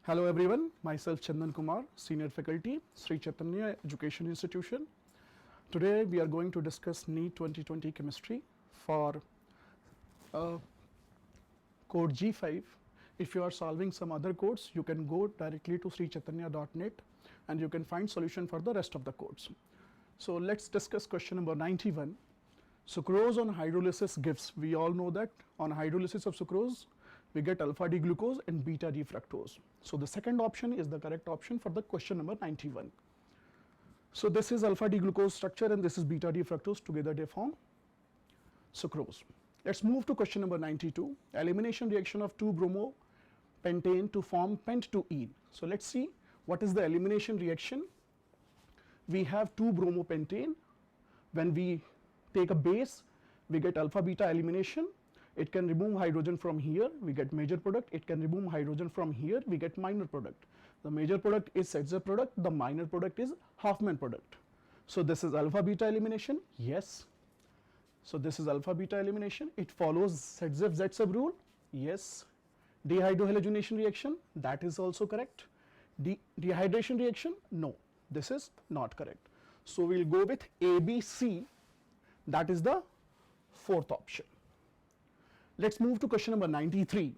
Hello everyone, myself Chandan Kumar, Senior Faculty, Sri Chaitanya Education Institution. Today we are going to discuss NEET 2020 Chemistry for code G5. If you are solving some other codes, you can go directly to srichaitanya.net and you can find solution for the rest of the codes. So let's discuss question number 91. Sucrose on hydrolysis gives, we all know that on hydrolysis of sucrose, we get alpha D glucose and beta D fructose. So the second option is the correct option for the question number 91. So this is alpha D glucose structure and this is beta D fructose, together they form sucrose. Let's move to question number 92. Elimination reaction of 2-bromopentane to form pent-2-ene. So let's see what is the elimination reaction. We have 2-bromopentane. When we take a base, we get alpha beta elimination. It can remove hydrogen from here, we get major product. It can remove hydrogen from here, we get minor product. The major product is Setzer product, the minor product is Hofmann product. So this is alpha beta elimination, yes. So this is alpha beta elimination. It follows Setzer rule, yes. Dehydrohalogenation reaction, that is also correct. Dehydration reaction, no, this is not correct. So we'll go with ABC, that is the fourth option. Let's move to question number 93.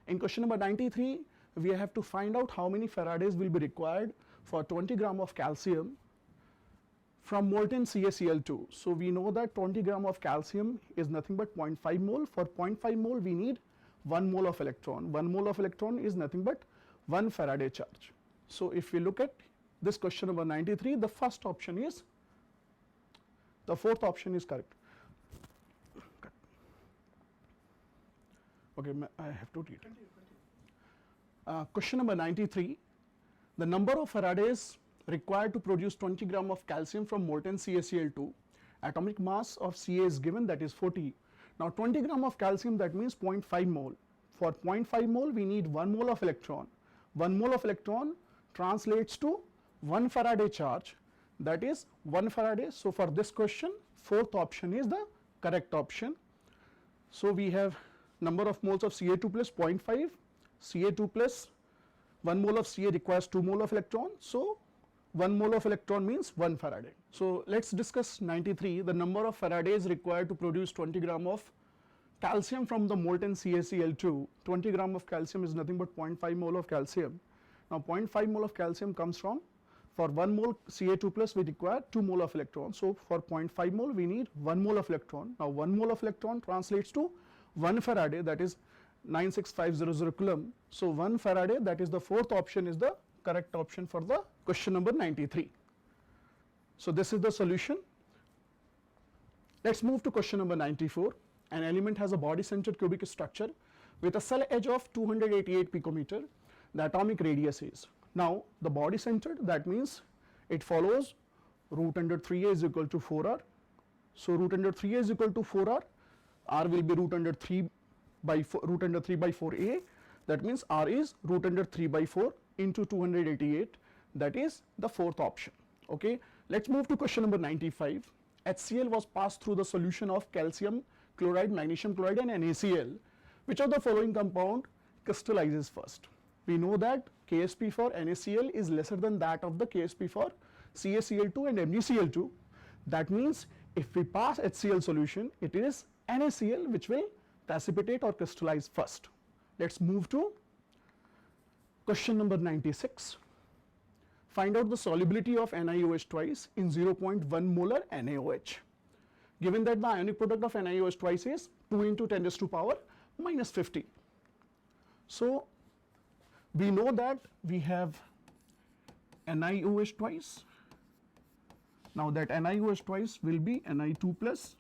In question number 93, we have to find out how many Faradays will be required for 20 gram of calcium from molten CaCl2. So we know that 20 gram of calcium is nothing but 0.5 mole. For 0.5 mole, we need 1 mole of electron. 1 mole of electron is nothing but 1 Faraday charge. So if we look at this question number 93, the first option is, the fourth option is correct. Okay, I have to read. Question number 93. The number of Faradays required to produce 20 gram of calcium from molten CaCl2. Atomic mass of Ca is given, that is 40. Now 20 gram of calcium, that means 0.5 mole. For 0.5 mole, we need 1 mole of electron. 1 mole of electron translates to 1 Faraday charge, that is 1 Faraday. So for this question, fourth option is the correct option. So we have number of moles of Ca2 plus 0.5, Ca2 plus 1 mole of Ca requires 2 mole of electron. So 1 mole of electron means 1 Faraday. So let's discuss 93. The number of Faradays required to produce 20 gram of calcium from the molten CaCl2. 20 gram of calcium is nothing but 0.5 mole of calcium. Now 0.5 mole of calcium comes from, for 1 mole Ca2 plus we require 2 mole of electron. So for 0.5 mole we need 1 mole of electron. Now 1 mole of electron translates to 1 Faraday, that is 96500 coulomb. So 1 Faraday, that is the fourth option, is the correct option for the question number 93. So this is the solution. Let's move to question number 94. An element has a body centered cubic structure with a cell edge of 288 picometer. The atomic radius is. Now the body centered, that means it follows root under 3a is equal to 4r. So root under 3a is equal to 4r. R will be root under 3 by 4, root under 3 by 4a. That means R is root under 3 by 4 into 288. That is the fourth option. Okay. Let's move to question number 95. HCl was passed through the solution of calcium chloride, magnesium chloride and NaCl. Which of the following compound crystallizes first? We know that KSP for NaCl is lesser than that of the KSP for CaCl2 and MgCl2. That means if we pass HCl solution, it is NaCl which will precipitate or crystallize first. Let's move to question number 96. Find out the solubility of NiOH twice in 0.1 molar NaOH. Given that the ionic product of NiOH twice is 2 into 10 raised to power minus 50. So we know that we have NiOH twice. Now that NiOH twice will be Ni2 plus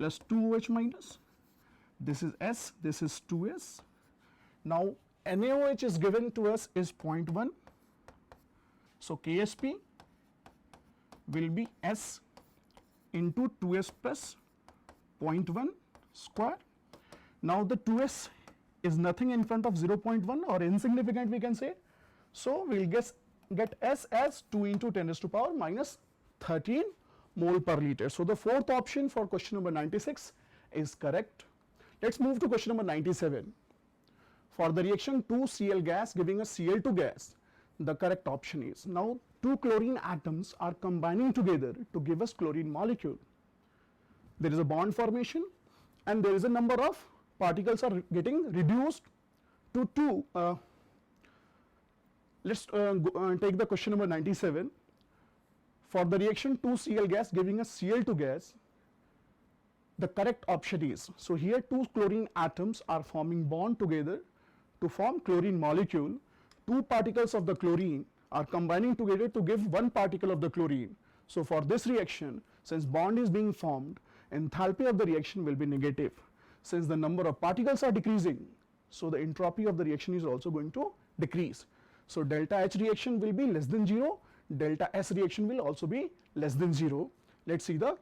2OH minus. This is S, this is 2S. Now NaOH is given to us is 0.1. So KSP will be S into 2S plus 0.1 square. Now the 2S is nothing in front of 0.1 or insignificant we can say. So we will get S as 2 into 10 raised to power minus 13 mole per liter. So the fourth option for question number 96 is correct. Let's move to question number 97. For the reaction 2Cl gas giving a Cl2 gas, the correct option is, now two chlorine atoms are combining together to give us chlorine molecule. There is a bond formation and there is a number of particles are getting reduced to 2. Let's take the question number 97. For the reaction 2Cl gas giving a Cl2 gas, the correct option is, so here two chlorine atoms are forming bond together to form chlorine molecule. Two particles of the chlorine are combining together to give one particle of the chlorine. So for this reaction, since bond is being formed, enthalpy of the reaction will be negative. Since the number of particles are decreasing, so the entropy of the reaction is also going to decrease. So delta H reaction will be less than 0, delta S reaction will also be less than 0. Let's see the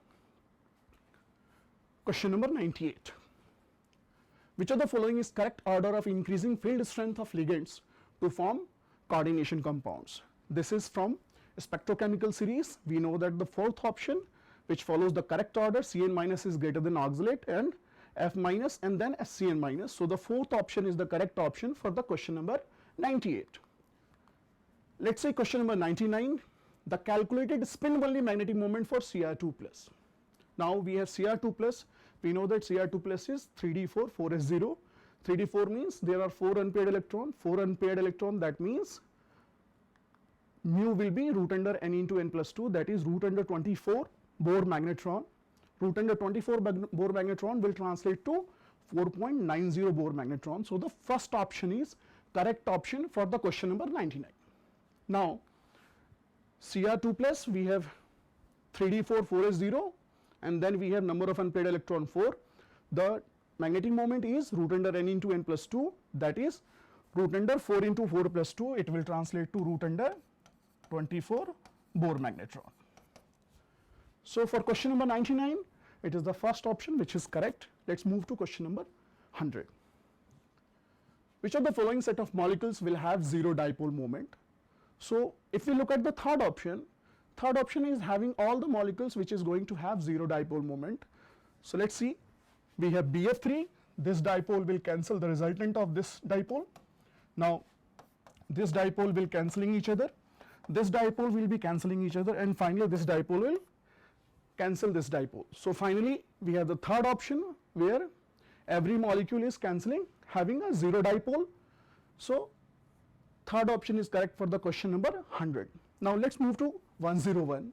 question number 98. Which of the following is correct order of increasing field strength of ligands to form coordination compounds? This is from spectrochemical series. We know that the fourth option, which follows the correct order, Cn minus is greater than oxalate and F minus and then SCN minus. So the fourth option is the correct option for the question number 98. Let's say question number 99, the calculated spin-only magnetic moment for Cr2 plus. Now we have Cr2 plus, we know that Cr2 plus is 3d4, 4s0. 3d4 means there are 4 unpaired electron, that means mu will be root under n into n plus 2, that is root under 24 Bohr magnetron. Root under 24 Bohr magnetron will translate to 4.90 Bohr magnetron. So the first option is correct option for the question number 99. Now Cr2 plus, we have 3d4, 4s0, and then we have number of unpaired electron 4. The magnetic moment is root under n into n plus 2, that is root under 4 into 4 plus 2, it will translate to root under 24 Bohr magnetron. So for question number 99, it is the first option which is correct. Let's move to question number 100. Which of the following set of molecules will have zero dipole moment? So if we look at the third option is having all the molecules which is going to have zero dipole moment. So let's see, we have BF3, this dipole will cancel the resultant of this dipole. Now this dipole will cancelling each other, this dipole will be cancelling each other, and finally this dipole will cancel this dipole. So finally we have the third option where every molecule is cancelling, having a zero dipole. So third option is correct for the question number 100. Now let's move to 101.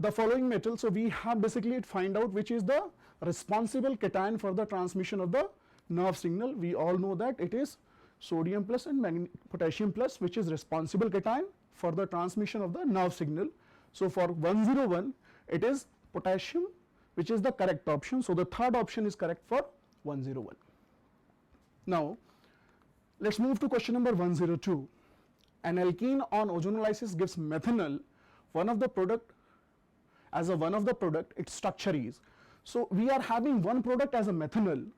The following metal, so we have basically find out which is the responsible cation for the transmission of the nerve signal. We all know that it is sodium plus and potassium plus, which is responsible cation for the transmission of the nerve signal. So for 101, it is potassium, which is the correct option. So the third option is correct for 101. Now let's move to question number 102. An alkene on ozonolysis gives methanol, one of the product, its structure is. So we are having one product as a methanol.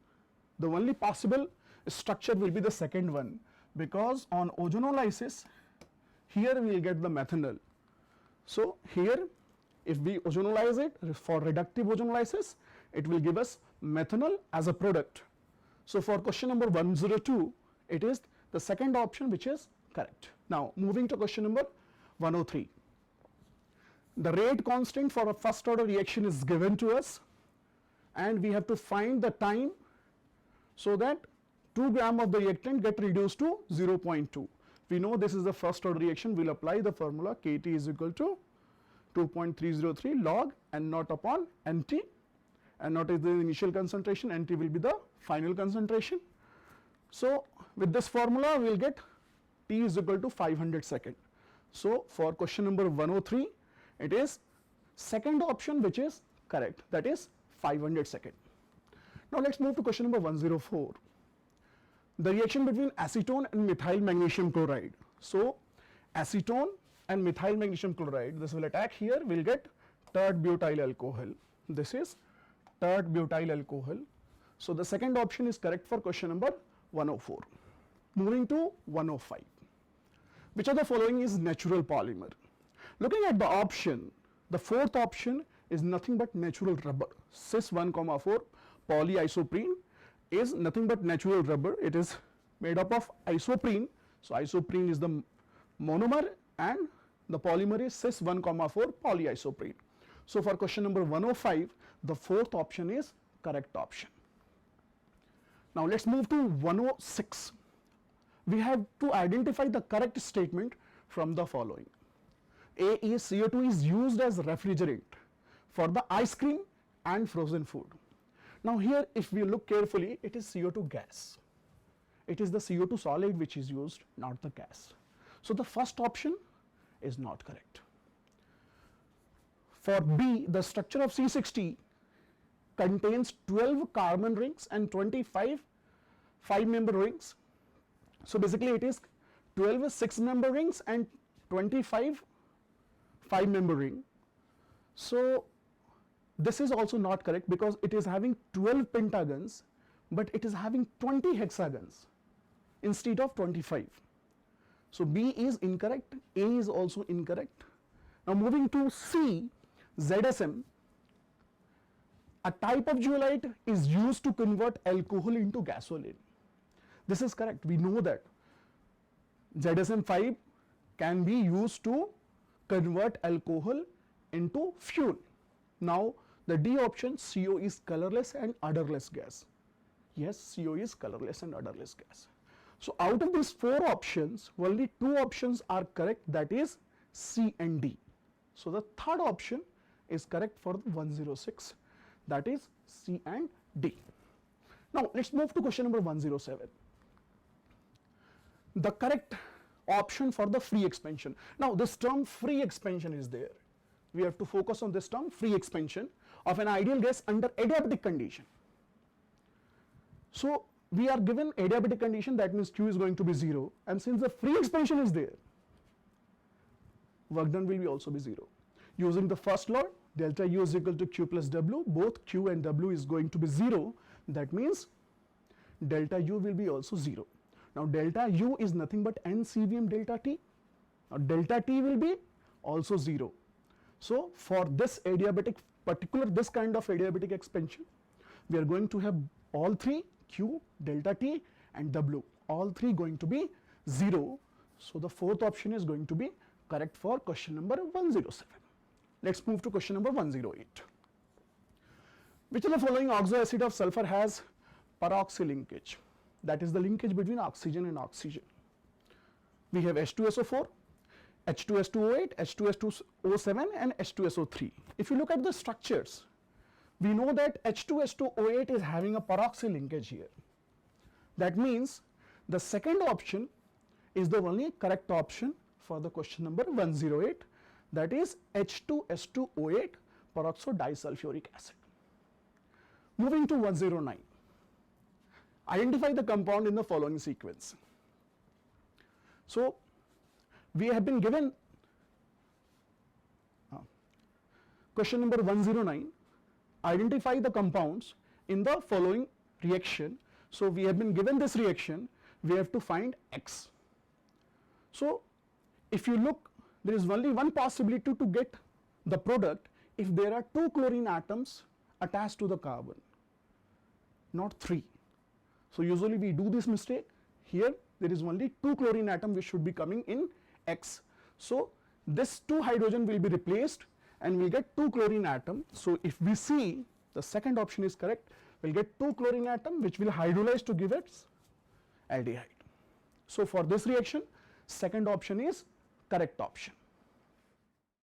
The only possible structure will be the second one, because on ozonolysis here we will get the methanol. So here if we ozonolyze it for reductive ozonolysis, it will give us methanol as a product. So for question number 102, it is the second option which is correct. Now moving to question number 103. The rate constant for a first order reaction is given to us, and we have to find the time so that 2 gram of the reactant get reduced to 0.2. We know this is the first order reaction. We will apply the formula Kt is equal to 2.303 log N naught upon Nt. N naught is the initial concentration, Nt will be the final concentration. So with this formula we will get T is equal to 500 second. So for question number 103, it is second option which is correct, that is 500 second. Now let's move to question number 104. The reaction between acetone and methyl magnesium chloride. So acetone and methyl magnesium chloride, this will attack here, we will get tert butyl alcohol. This is tert butyl alcohol. So the second option is correct for question number 104. Moving to 105. Which of the following is natural polymer? Looking at the option, the fourth option is nothing but natural rubber, cis 1,4 polyisoprene is nothing but natural rubber. It is made up of isoprene. So isoprene is the monomer and the polymer is cis 1,4 polyisoprene. So for question number 105, the fourth option is correct option. Now let's move to 106. We have to identify the correct statement from the following. A is CO2 is used as refrigerant for the ice cream and frozen food. Now here if we look carefully, it is CO2 gas. It is the CO2 solid which is used, not the gas. So the first option is not correct. For B, the structure of C60 contains 12 carbon rings and 25 5-member rings. So basically it is 12 6-member rings and 25 5-member ring. So this is also not correct because it is having 12 pentagons, but it is having 20 hexagons instead of 25. So B is incorrect, A is also incorrect. Now moving to C, ZSM, a type of zeolite is used to convert alcohol into gasoline. This is correct, we know that ZSM5 can be used to convert alcohol into fuel. Now the D option, CO is colorless and odorless gas. Yes, CO is colorless and odorless gas. So out of these 4 options, only 2 options are correct, that is C and D. So the third option is correct for 106, that is C and D. Now let's move to question number 107. The correct option for the free expansion. Now this term free expansion is there. We have to focus on this term, free expansion of an ideal gas under adiabatic condition. So we are given adiabatic condition, that means Q is going to be 0, and since the free expansion is there, work done will be also be 0. Using the first law, delta U is equal to Q plus W, both Q and W is going to be 0, that means delta U will be also 0. Now delta U is nothing but n CVM delta T. Now delta T will be also 0. So for this adiabatic, particular this kind of adiabatic expansion, we are going to have all 3, Q, delta T and W, all 3 going to be 0. So the fourth option is going to be correct for question number 107. Let's move to question number 108. Which of the following oxo acid of sulfur has peroxy linkage? That is the linkage between oxygen and oxygen. We have H2SO4, H2S2O8, H2S2O7 and H2SO3. If you look at the structures, we know that H2S2O8 is having a peroxy linkage here. That means the second option is the only correct option for the question number 108, that is H2S2O8 peroxodisulfuric acid. Moving to 109. Identify the compound in the following sequence. So we have been given question number 109, identify the compounds in the following reaction. So we have been given this reaction, we have to find X. So if you look, there is only one possibility to get the product if there are 2 chlorine atoms attached to the carbon, not 3. So usually we do this mistake. Here there is only 2 chlorine atom which should be coming in X. So this 2 hydrogen will be replaced and we get 2 chlorine atom. So if we see the second option is correct, we will get 2 chlorine atom which will hydrolyze to give its aldehyde. So for this reaction, second option is correct option.